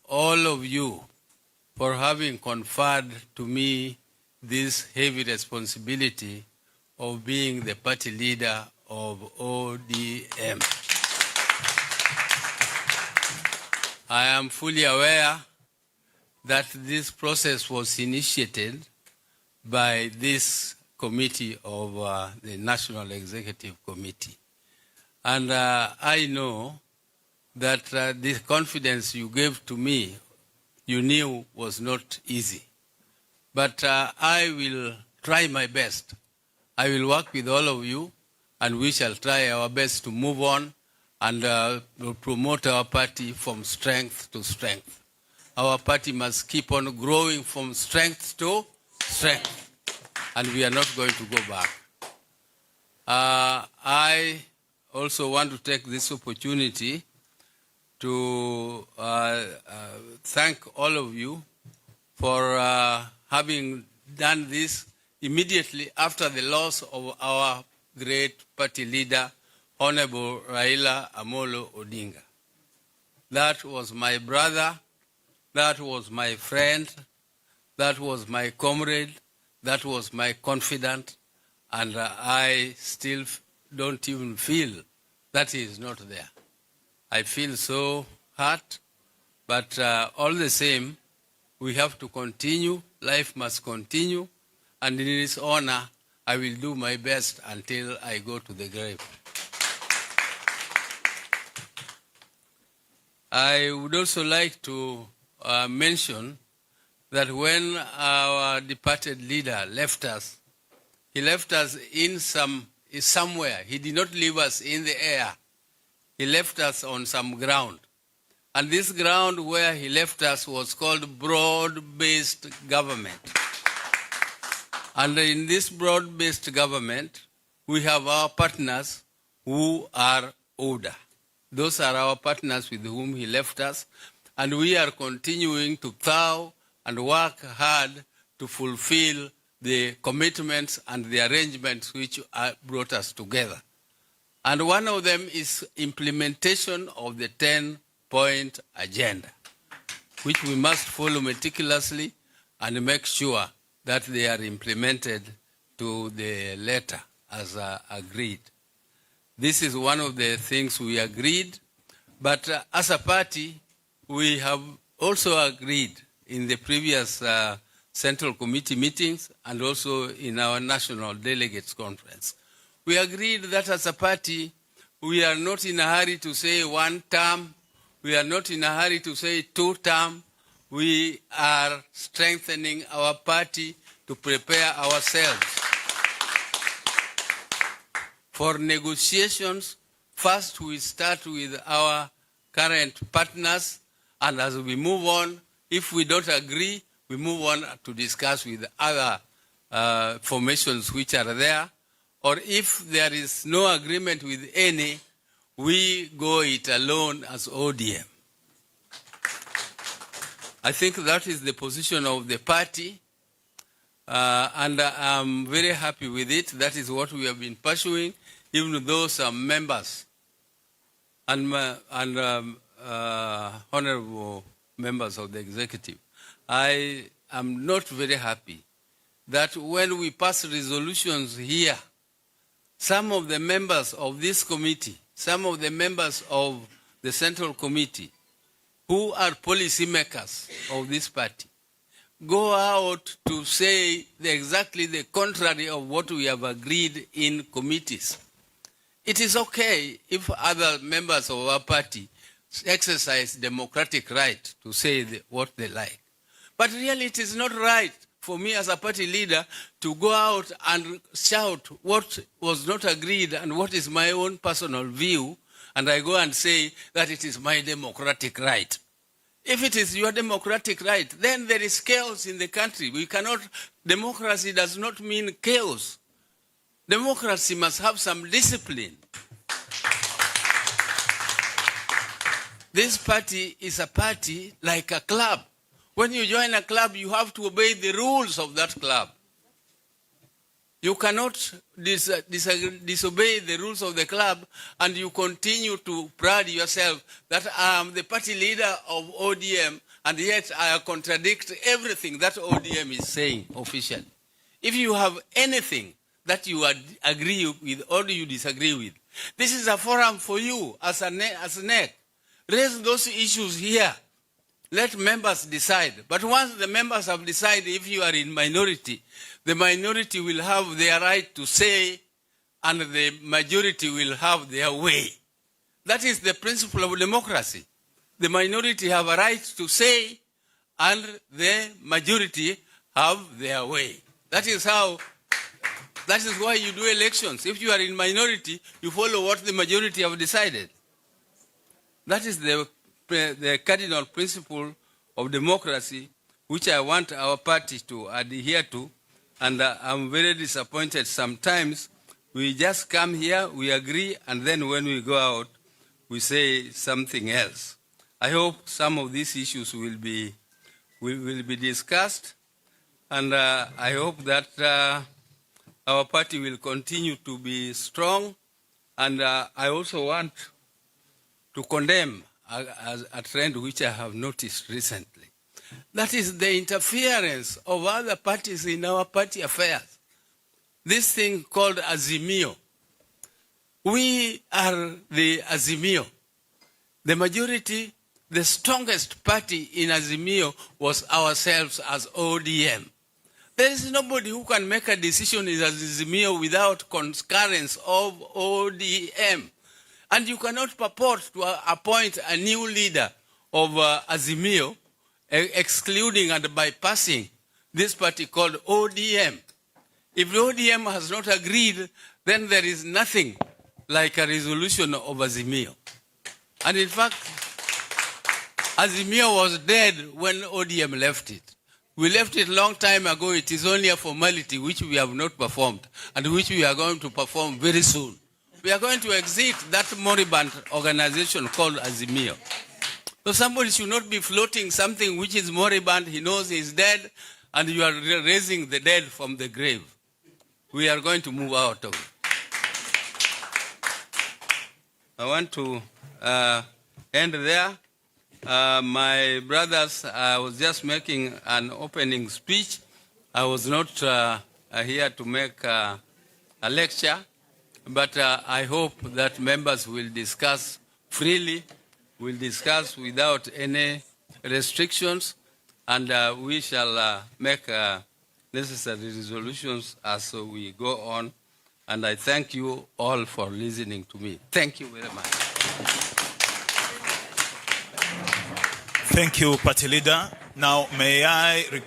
all of you for having conferred to me this heavy responsibility of being the party leader of ODM. I am fully aware that this process was initiated by this committee of the National Executive Committee. And I know that the confidence you gave to me, you knew was not easy. But I will try my best. I will work with all of you, and we shall try our best to move on and promote our party from strength to strength. Our party must keep on growing from strength to strength, and we are not going to go back. I also want to take this opportunity to thank all of you for having done this immediately after the loss of our great party leader, Honorable Raila Amolo Odinga. That was my brother, that was my friend, that was my comrade, that was my confidant, and I still don't even feel that he is not there. I feel so hurt, but all the same, we have to continue, life must continue, and in his honor, I will do my best until I go to the grave. I would also like to mention that when our departed leader left us, he left us in somewhere. He did not leave us in the air. He left us on some ground. And this ground where he left us was called broad-based government. And in this broad-based government, we have our partners who are older. Those are our partners with whom he left us, and we are continuing to plow and work hard to fulfill the commitments and the arrangements which brought us together. And one of them is implementation of the 10-point agenda, which we must follow meticulously and make sure that they are implemented to the letter as agreed. This is one of the things we agreed, but as a party, we have also agreed in the previous Central Committee meetings and also in our National Delegates Conference. We agreed that as a party, we are not in a hurry to say 1 term, we are not in a hurry to say 2 term. We are strengthening our party to prepare ourselves for negotiations. First, we start with our current partners, and as we move on, if we don't agree, we move on to discuss with other formations which are there. Or if there is no agreement with any, we go it alone as ODM. I think that is the position of the party, and I'm very happy with it. That is what we have been pursuing, even though some members and honorable members of the executive, I am not very happy that when we pass resolutions here, some of the members of this committee, some of the members of the Central Committee, who are policymakers of this party, go out to say exactly the contrary of what we have agreed in committees. It is okay if other members of our party exercise democratic right to say what they like. But really it is not right for me as a party leader to go out and shout what was not agreed and what is my own personal view, and I go and say that it is my democratic right. If it is your democratic right, then there is chaos in the country. We cannot, democracy does not mean chaos. Democracy must have some discipline. This party is a party like a club. When you join a club, you have to obey the rules of that club. You cannot disobey the rules of the club and you continue to pride yourself that I am the party leader of ODM and yet I contradict everything that ODM is saying officially. If you have anything that you agree with or you disagree with, this is a forum for you as a NEC. Raise those issues here. Let members decide. But once the members have decided, if you are in minority, the minority will have their right to say and the majority will have their way. That is the principle of democracy. The minority have a right to say and the majority have their way. That is why you do elections. If you are in minority, you follow what the majority have decided. That is the cardinal principle of democracy, which I want our party to adhere to. And I'm very disappointed sometimes. We just come here, we agree, and then when we go out, we say something else. I hope some of these issues will be discussed, and I hope that our party will continue to be strong. And I also want to condemn a trend which I have noticed recently. That is the interference of other parties in our party affairs. This thing called Azimio. We are the Azimio. The majority, the strongest party in Azimio was ourselves as ODM. There is nobody who can make a decision in Azimio without concurrence of ODM. And you cannot purport to appoint a new leader of Azimio, excluding and bypassing this party called ODM. If the ODM has not agreed, then there is nothing like a resolution of Azimio. And in fact, Azimio was dead when ODM left it. We left it a long time ago. It is only a formality which we have not performed and which we are going to perform very soon. We are going to exit that moribund organization called Azimio. So somebody should not be floating something which is moribund, he knows he is dead, and you are raising the dead from the grave. We are going to move out of it. I want to end there. My brothers, I was just making an opening speech. I was not here to make a lecture. But I hope that members will discuss freely, will discuss without any restrictions, and we shall make necessary resolutions as we go on. And I thank you all for listening to me. Thank you very much. Thank you, Party Leader. Now, may I request